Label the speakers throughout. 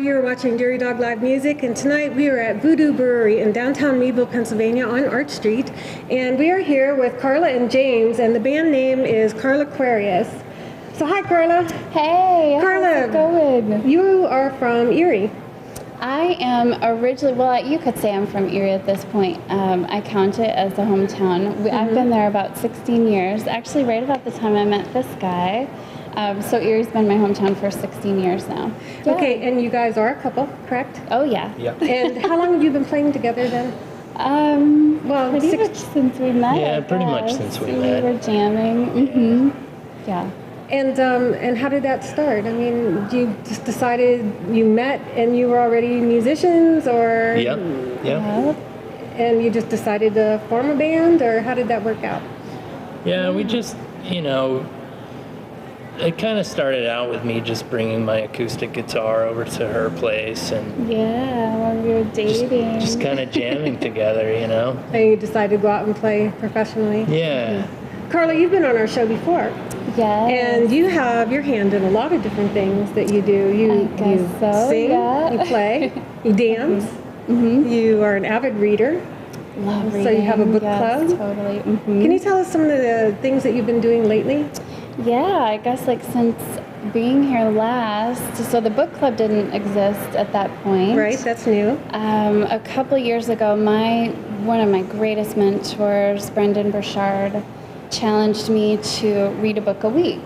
Speaker 1: You're watching Dairy Dog Live Music, and tonight we are at Voodoo Brewery in downtown Meadville, Pennsylvania on Arch Street. And we are here with Carla and James, and the band name is Music-Carlaquarius. So hi, Carla.
Speaker 2: Hey,
Speaker 1: Carla,
Speaker 2: how's it going?
Speaker 1: You are from Erie.
Speaker 2: I am originally, well, you could say I'm from Erie at this point. I count it as a hometown. I've been there about 16 years, actually right about the time I met this guy. So Erie's been my hometown for 16 years now. Yeah.
Speaker 1: Okay, and you guys are a couple, correct?
Speaker 2: Oh, yeah.
Speaker 3: Yep.
Speaker 1: And how long have you been playing together then?
Speaker 2: Well, pretty much since we met.
Speaker 3: Yeah, pretty much since we met.
Speaker 2: We were jamming. Yeah.
Speaker 1: And how did that start? I mean, you just decided you met and you were already musicians, or?
Speaker 3: Yep.
Speaker 1: And you just decided to form a band, or how did that work out?
Speaker 3: Yeah, we just, it kind of started out with me just bringing my acoustic guitar over to her place and
Speaker 2: when we were dating.
Speaker 3: just kind of jamming together,
Speaker 1: And you decided to go out and play professionally?
Speaker 3: Yeah.
Speaker 1: Carla, you've been on our show before.
Speaker 2: Yes.
Speaker 1: And you have your hand in a lot of different things that you do. You sing, you play, you dance, you are an avid reader.
Speaker 2: Love reading.
Speaker 1: So you have a book club?
Speaker 2: Totally.
Speaker 1: Can you tell us some of the things that you've been doing lately?
Speaker 2: Yeah, I guess since being here last, so the book club didn't exist at that point.
Speaker 1: Right, that's new.
Speaker 2: A couple years ago, one of my greatest mentors, Brendan Burchard, challenged me to read a book a week.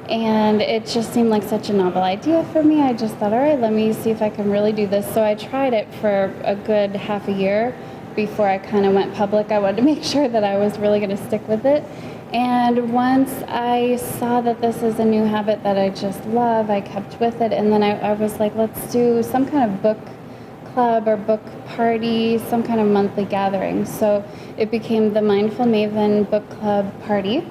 Speaker 2: And it just seemed like such a novel idea for me. I just thought, all right, let me see if I can really do this. So I tried it for a good half a year before I kind of went public. I wanted to make sure that I was really going to stick with it. And once I saw that this is a new habit that I just love, I kept with it. And then I was like, let's do some kind of book club or book party, some kind of monthly gathering. So it became the Mindful Maven Book Club Party.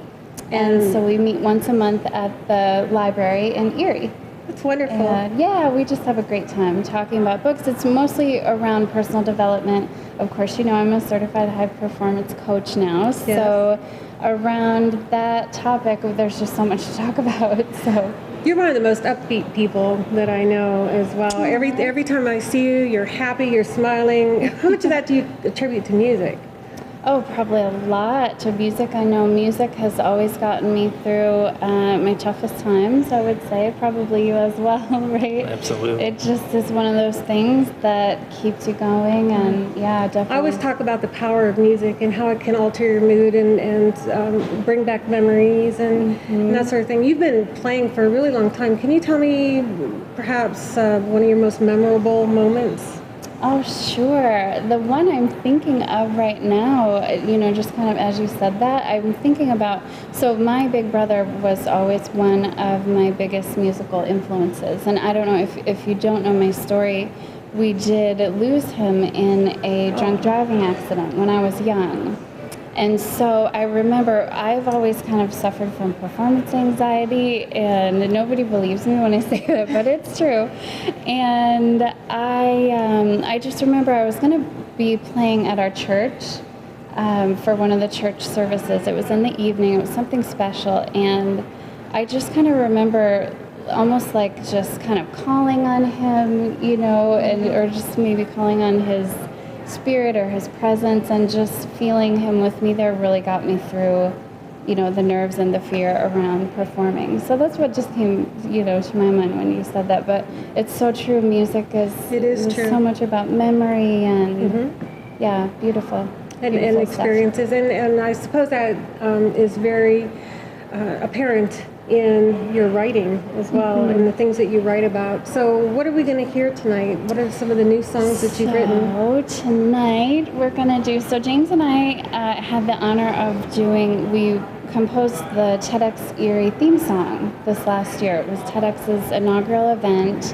Speaker 2: And so we meet once a month at the library in Erie.
Speaker 1: That's wonderful.
Speaker 2: And we just have a great time talking about books. It's mostly around personal development. Of course, I'm a certified high performance coach now.
Speaker 1: Yes.
Speaker 2: So around that topic, there's just so much to talk about. So
Speaker 1: you're one of the most upbeat people that I know as well. Every time I see you, you're happy, you're smiling. How much of that do you attribute to music?
Speaker 2: Oh, probably a lot to music. I know music has always gotten me through my toughest times, I would say. Probably you as well, right?
Speaker 3: Absolutely.
Speaker 2: It just is one of those things that keeps you going, and definitely.
Speaker 1: I always talk about the power of music and how it can alter your mood and bring back memories and that sort of thing. You've been playing for a really long time. Can you tell me perhaps one of your most memorable moments?
Speaker 2: Oh, sure. The one I'm thinking of right now, just kind of as you said that, I'm thinking about, so my big brother was always one of my biggest musical influences. And I don't know if you don't know my story, we did lose him in a drunk driving accident when I was young. And so I remember I've always kind of suffered from performance anxiety, and nobody believes me when I say that, but it's true. And I just remember I was going to be playing at our church for one of the church services. It was in the evening. It was something special. And I just kind of remember almost like just kind of calling on him, or just maybe calling on his spirit or his presence, and just feeling him with me there really got me through, the nerves and the fear around performing. So that's what just came, to my mind when you said that. But it's so true. Music is
Speaker 1: true.
Speaker 2: So much about memory and beautiful.
Speaker 1: And experiences. And I suppose that is very apparent in your writing as well, and the things that you write about. So what are we going to hear tonight? What are some of the new songs that you've written?
Speaker 2: So tonight we're going to do, so James and I had the honor of we composed the TEDx Erie theme song this last year. It was TEDx's inaugural event.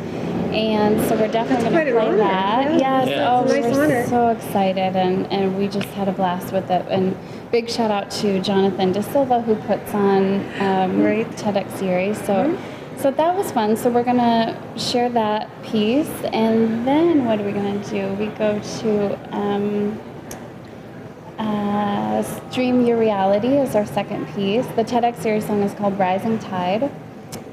Speaker 2: And so we're definitely going to play that.
Speaker 1: Yeah.
Speaker 2: Yes,
Speaker 1: Nice
Speaker 2: we're
Speaker 1: honor.
Speaker 2: so excited, and we just had a blast with it. And big shout out to Jonathan De Silva, who puts on TEDx Erie. So that was fun. So we're going to share that piece, and then what are we going to do? We go to Dreamier Reality is our second piece. The TEDx Erie song is called Rising Tide.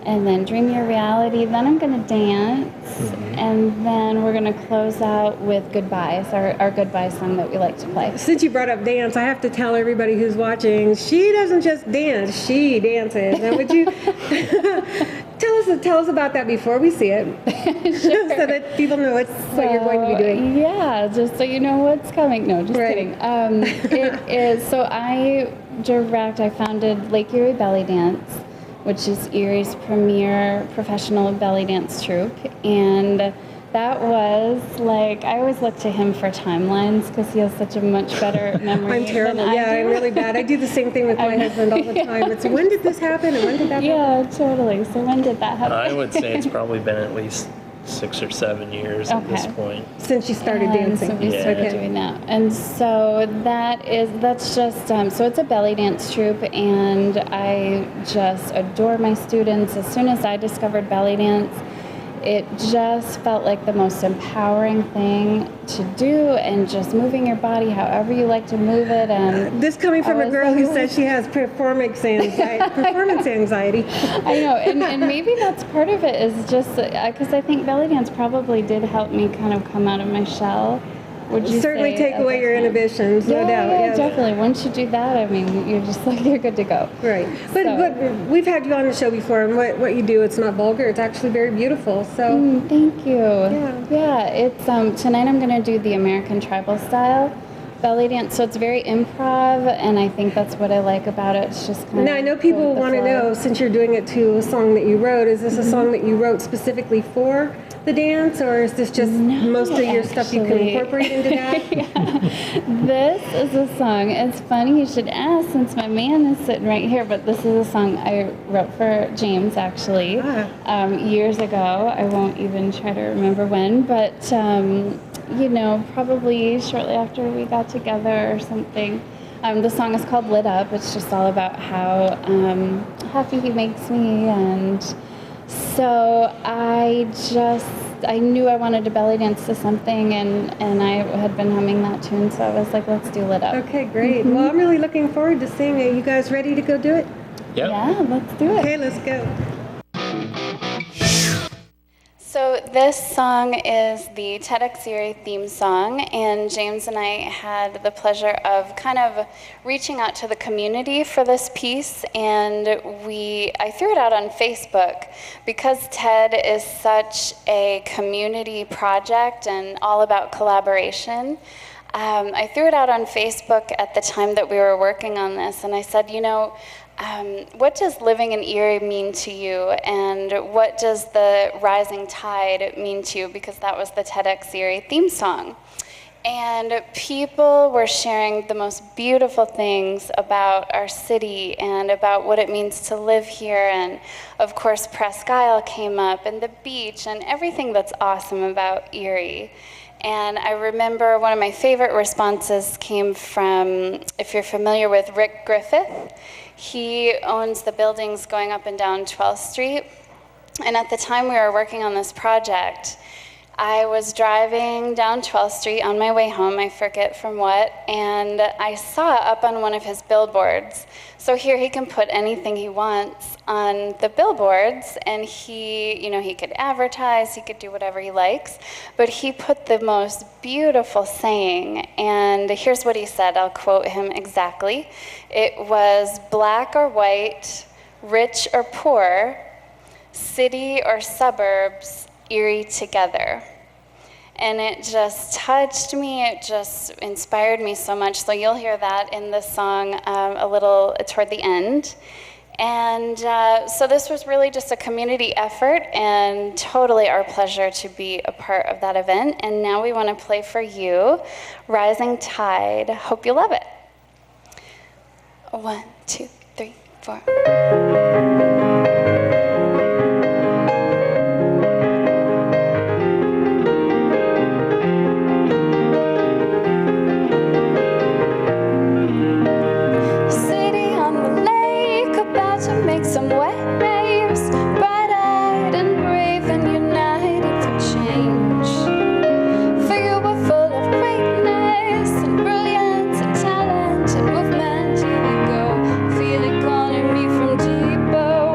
Speaker 2: And then Dreamier Reality, then I'm going to dance. and then we're going to close out with Goodbyes, our Goodbye song that we like to play.
Speaker 1: Since you brought up dance, I have to tell everybody who's watching, she doesn't just dance, she dances. Now, would you tell us about that before we see it,
Speaker 2: Sure.
Speaker 1: so that people know what you're going to be doing?
Speaker 2: Yeah, just so you know what's coming. No, just
Speaker 1: Right.
Speaker 2: kidding. It is, so I founded Lake Erie Belly Dance, which is Erie's premier professional belly dance troupe. And that was like, I always look to him for timelines because he has such a much better memory.
Speaker 1: I'm terrible.
Speaker 2: than I
Speaker 1: Yeah,
Speaker 2: do.
Speaker 1: I'm really bad. I do the same thing with my husband all the time. It's when did this happen and when did that happen?
Speaker 2: Yeah, totally. So when did that happen?
Speaker 3: I would say it's probably been at least 6 or 7 years at this
Speaker 2: Okay.
Speaker 3: point.
Speaker 1: Since you started
Speaker 2: And
Speaker 1: dancing.
Speaker 2: So we
Speaker 3: Yeah.
Speaker 2: started
Speaker 1: Okay.
Speaker 2: doing that. And so that's just, so it's a belly dance troupe, and I just adore my students. As soon as I discovered belly dance, it just felt like the most empowering thing to do, and just moving your body however you like to move it. And
Speaker 1: This coming from
Speaker 2: I
Speaker 1: a
Speaker 2: was
Speaker 1: girl
Speaker 2: like,
Speaker 1: who says she has performance anxiety.
Speaker 2: I know, and maybe that's part of it, is just because I think belly dance probably did help me kind of come out of my shell. Would you
Speaker 1: Certainly
Speaker 2: say
Speaker 1: take
Speaker 2: at
Speaker 1: away
Speaker 2: that
Speaker 1: your
Speaker 2: time?
Speaker 1: inhibitions, no doubt.
Speaker 2: Yeah,
Speaker 1: yes.
Speaker 2: definitely. Once you do that, I mean, you're just like, you're good to go.
Speaker 1: Right. But,
Speaker 2: So-
Speaker 1: but we've had you on the show before, and what you do, it's not vulgar. It's actually very beautiful. So
Speaker 2: Thank you.
Speaker 1: Yeah.
Speaker 2: Yeah, it's tonight I'm going to do the American tribal style belly dance. So it's very improv, and I think that's what I like about it. It's just kind
Speaker 1: now
Speaker 2: of
Speaker 1: I know people want to know, since you're doing it to a song that you wrote, is this a song that you wrote specifically for the dance, or is this just most of your stuff you can
Speaker 2: actually.
Speaker 1: incorporate into that?
Speaker 2: This is a song. It's funny you should ask, since my man is sitting right here, but this is a song I wrote for James, actually, years ago. I won't even try to remember when, but, probably shortly after we got together or something. The song is called Lit Up. It's just all about how happy he makes me, and so I knew I wanted to belly dance to something, and I had been humming that tune, so I was like, let's do Lit Up.
Speaker 1: Okay, great. Well, I'm really looking forward to seeing it. You guys ready to go do it?
Speaker 3: Yep.
Speaker 2: Yeah, let's do it.
Speaker 1: Okay, let's go.
Speaker 2: So this song is the TEDx Erie theme song, and James and I had the pleasure of kind of reaching out to the community for this piece, and I threw it out on Facebook because TED is such a community project and all about collaboration. I threw it out on Facebook at the time that we were working on this, and I said, what does living in Erie mean to you, and what does the rising tide mean to you, because that was the TEDx Erie theme song. And people were sharing the most beautiful things about our city and about what it means to live here, and of course Presque Isle came up, and the beach, and everything that's awesome about Erie. And I remember one of my favorite responses came from, if you're familiar with Rick Griffith, he owns the buildings going up and down 12th Street. And at the time we were working on this project, I was driving down 12th Street on my way home, I forget from what, and I saw up on one of his billboards. So here he can put anything he wants on the billboards, and he could advertise, he could do whatever he likes, but he put the most beautiful saying, and here's what he said, I'll quote him exactly. It was, black or white, rich or poor, city or suburbs, Erie together. And it just touched me, it just inspired me so much. So you'll hear that in the song a little toward the end. And so this was really just a community effort, and totally our pleasure to be a part of that event. And now we want to play for you, Rising Tide. Hope you love it. 1, 2, 3, 4. Some waves, bright-eyed and brave and united for change. For you were full of greatness and brilliance and talent and movement. Here we go, feel it calling me from deeper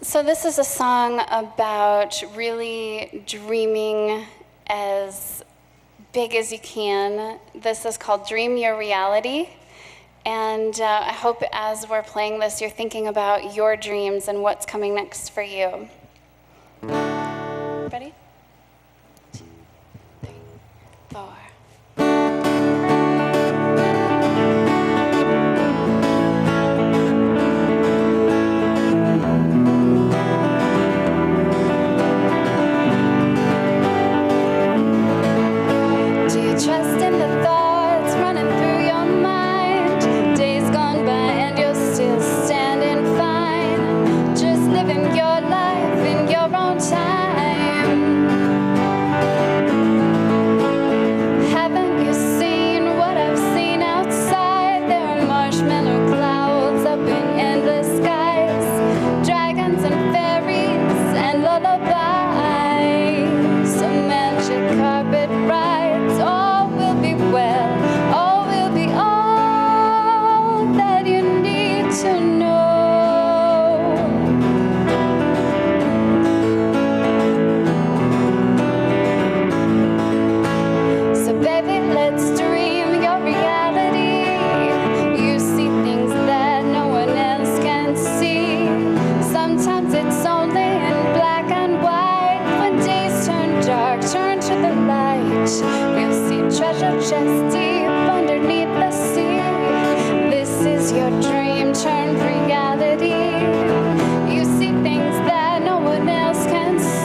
Speaker 2: So this is a song about really dreaming as big as you can. This is called Dreamier Reality. And I hope as we're playing this, you're thinking about your dreams and what's coming next for you. Ready? 2, 3, 4. Trust in the thoughts running through your mind. Days gone by and you're still standing fine. Just living your life in your own time. Haven't you seen what I've seen outside? There are marshmallow clouds up in endless skies. Dragons and fairies and lullabies. A magic carpet ride. Well, all will be all that you need to know. So baby, let's dream your reality. You see things that no one else can see. Sometimes it's only in black and white. When days turn dark, turn to the light. You'll see treasure chest deep underneath the sea. This is your dream turned reality. You see things that no one else can see.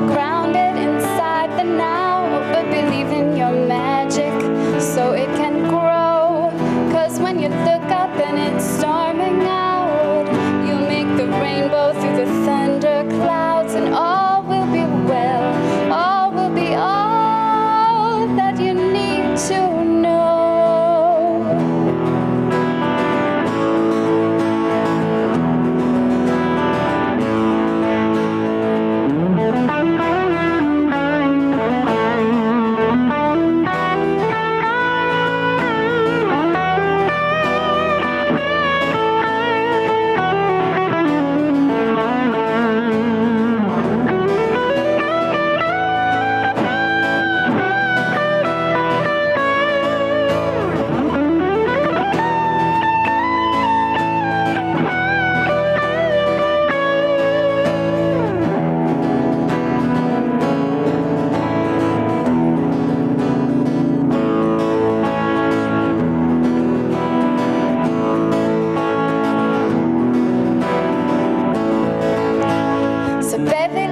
Speaker 2: Grounded inside the now, but believe in your magic so it can grow. 'Cause when you look up and it's storming out, you'll make the rainbow through the thunder clouds, and all will be well, all will be all that you need to know.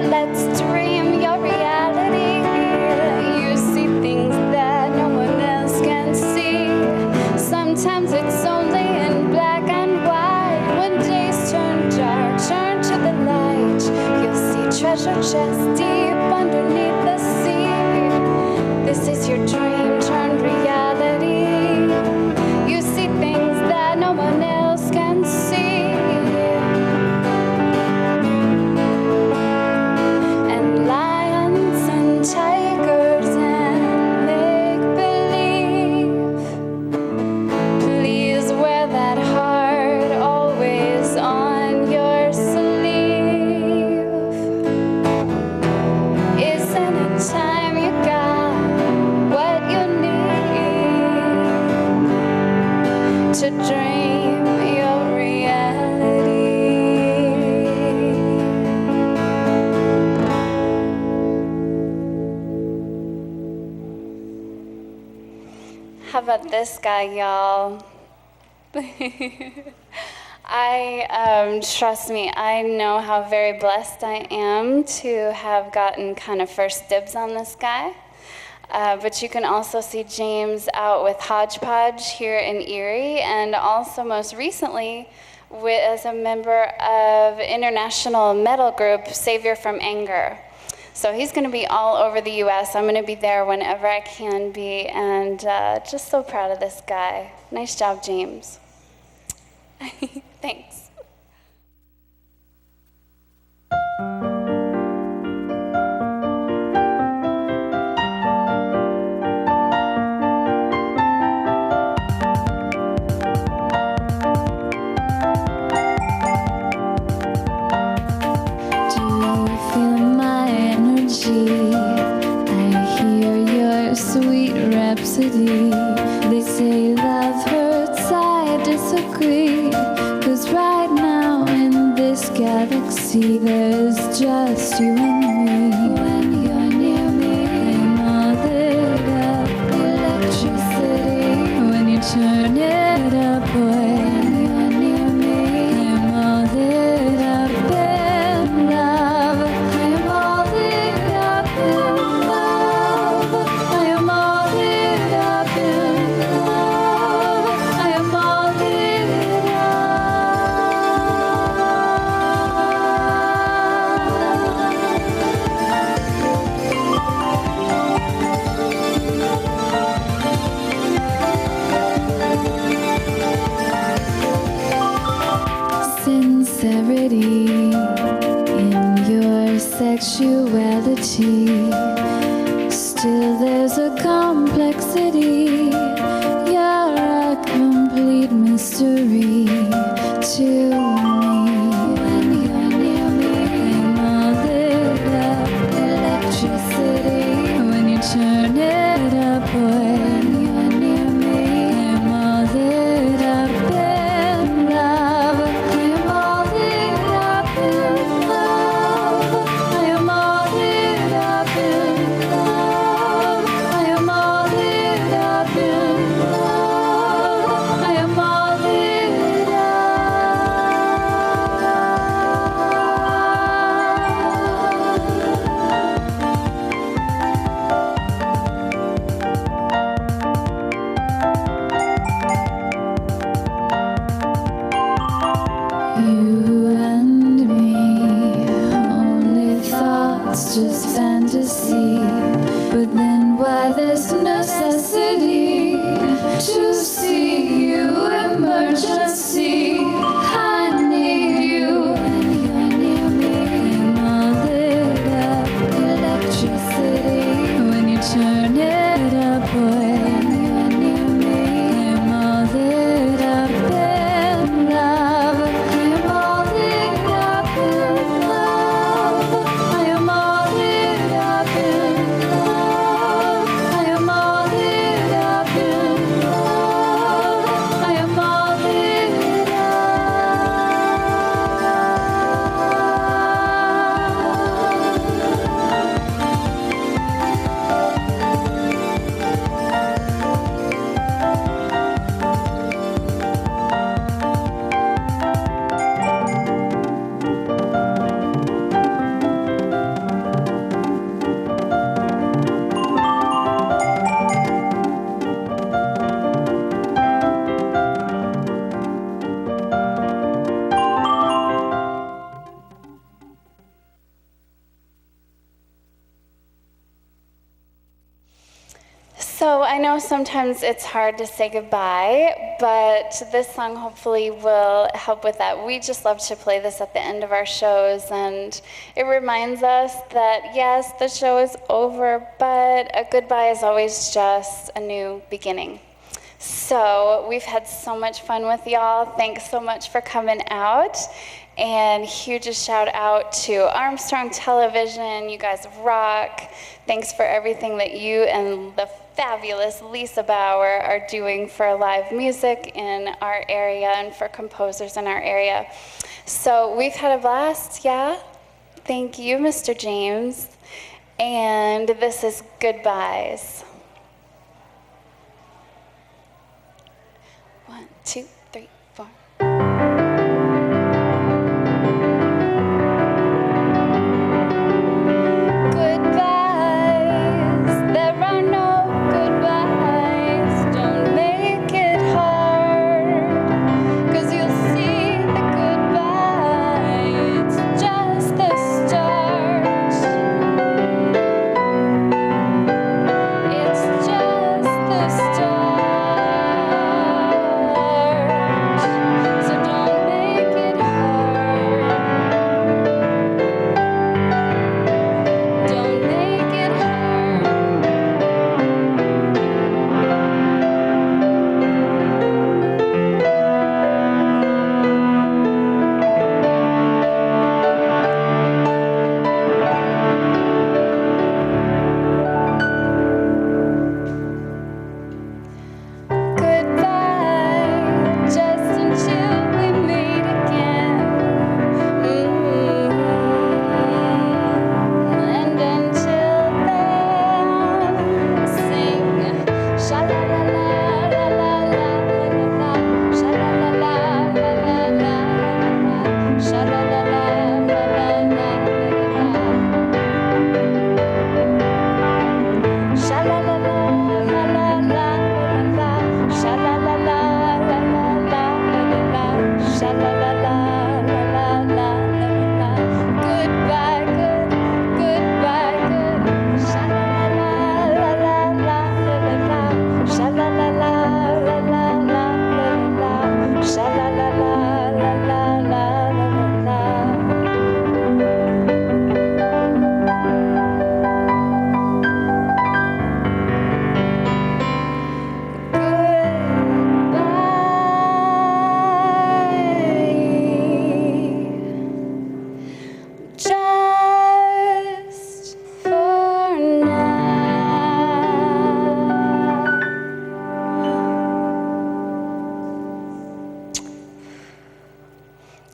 Speaker 2: Let's dream your reality. You see things that no one else can see. Sometimes it's only in black and white. When days turn dark, turn to the light. You'll see treasure chest deep underneath the sea. This is your dream turned reality. You see things that no one else can see. Tigers and make-believe. Please wear that heart always on your sleeve. Isn't it time you got what you need to dream your reality? How about this guy, y'all? Trust me, I know how very blessed I am to have gotten kind of first dibs on this guy. But you can also see James out with Hodgepodge here in Erie, and also most recently as a member of international metal group Savior from Anger. So he's going to be all over the U.S. I'm going to be there whenever I can be, and just so proud of this guy. Nice job, James. Thanks.
Speaker 4: They say love hurts, I disagree. 'Cause right now in this galaxy there's just you and me. When you're near me, I'm all lit up, electricity. When you turn it up, boy, when you're near me, I'm all lit up in love. I'm all lit up in love. I am all lit up in love. I am all lit up. Sincerity in your sexuality. Still there's a complexity. You're a complete mystery to me. When you're near me, I'm all lit up, electricity. When you turn it up, boy, when you're near me, I'm all lit up in love. I'm all lit up in love. I am all lit up in love. I am all lit up in love. I am all lit You and me, only thoughts, just fantasy. But then why this necessity to see you? Emergency, I need you. When you're near me, I'm all lit up, electricity. When you turn it up, boy, when you're near me, I'm all lit up in love. I am all lit up in love. I am all lit up in love. I am all lit up in love. I am all lit
Speaker 2: So I know sometimes it's hard to say goodbye, but this song hopefully will help with that. We just love to play this at the end of our shows, and it reminds us that yes, the show is over, but a goodbye is always just a new beginning. So we've had so much fun with y'all. Thanks so much for coming out. And huge shout out to Armstrong Television. You guys rock. Thanks for everything that you and the fabulous Lisa Bauer are doing for live music in our area and for composers in our area. So we've had a blast, yeah? Thank you, Mr. James. And this is Goodbyes. 1, 2, 3, 4.
Speaker 4: It's just the start.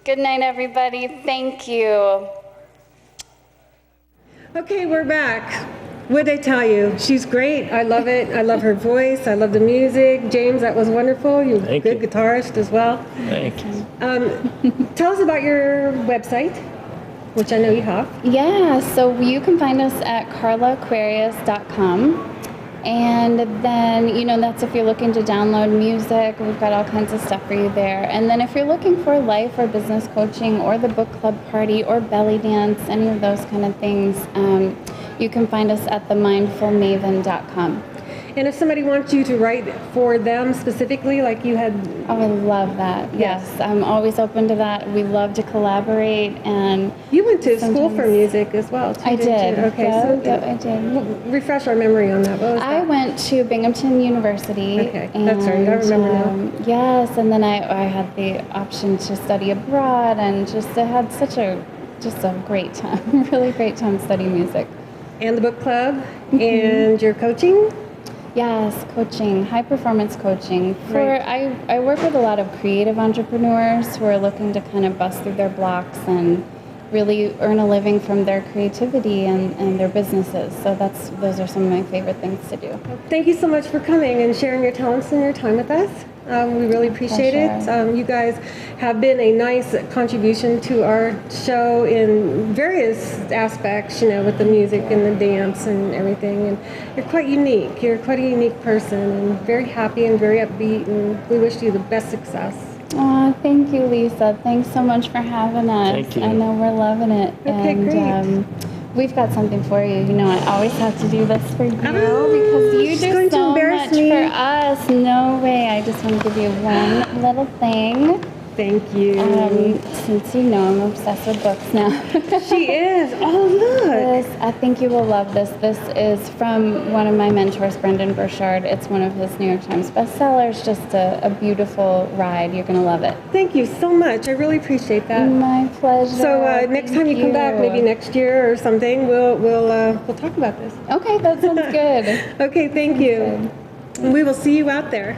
Speaker 2: Good night, everybody. Thank you.
Speaker 1: Okay, we're back. What did I tell you? She's great. I love it. I love her voice. I love the music. James, that was wonderful. You're a good guitarist as well.
Speaker 3: Thank you.
Speaker 1: Tell us about your website, which I know you have.
Speaker 2: Yeah, so you can find us at carlaquarius.com. And then, that's if you're looking to download music. We've got all kinds of stuff for you there. And then if you're looking for life or business coaching or the book club party or belly dance, any of those kind of things, you can find us at themindfulmaven.com.
Speaker 1: And if somebody wants you to write for them specifically, like you had...
Speaker 2: Oh, I love that. Yes, I'm always open to that. We love to collaborate. And
Speaker 1: you went to school for music as well, too,
Speaker 2: I did.
Speaker 1: You? Okay,
Speaker 2: yep, I did.
Speaker 1: Refresh our memory on that. What was that?
Speaker 2: I went to Binghamton University.
Speaker 1: Okay, that's right. I remember now.
Speaker 2: Yes, and then I had the option to study abroad, and I had such a great time, really great time studying music.
Speaker 1: And the book club, and your coaching?
Speaker 2: Yes, coaching, high performance coaching. I work with a lot of creative entrepreneurs who are looking to kind of bust through their blocks and really earn a living from their creativity and their businesses. So those are some of my favorite things to do.
Speaker 1: Thank you so much for coming and sharing your talents and your time with us. We really appreciate it. You guys have been a nice contribution to our show in various aspects, with the music and the dance and everything. And you're quite unique. You're quite a unique person and very happy and very upbeat. And we wish you the best success.
Speaker 2: Oh, thank you, Lisa. Thanks so much for having us.
Speaker 3: Thank you.
Speaker 2: I know we're loving it.
Speaker 1: Okay, great.
Speaker 2: We've got something for you. I always have to do this for you because you
Speaker 1: she's
Speaker 2: do
Speaker 1: going to
Speaker 2: so
Speaker 1: embarrass
Speaker 2: much
Speaker 1: me.
Speaker 2: for us. No way. I just want to give you one little thing.
Speaker 1: Thank you.
Speaker 2: Since I'm obsessed with books now.
Speaker 1: She is. Oh, look.
Speaker 2: I think you will love this. This is from one of my mentors, Brendan Burchard. It's one of his New York Times bestsellers. Just a beautiful ride. You're going to love it.
Speaker 1: Thank you so much. I really appreciate that.
Speaker 2: My pleasure.
Speaker 1: So next time you come back, maybe next year or something, we'll talk about this.
Speaker 2: Okay, that sounds good.
Speaker 1: Okay, thank you. And we will see you out there.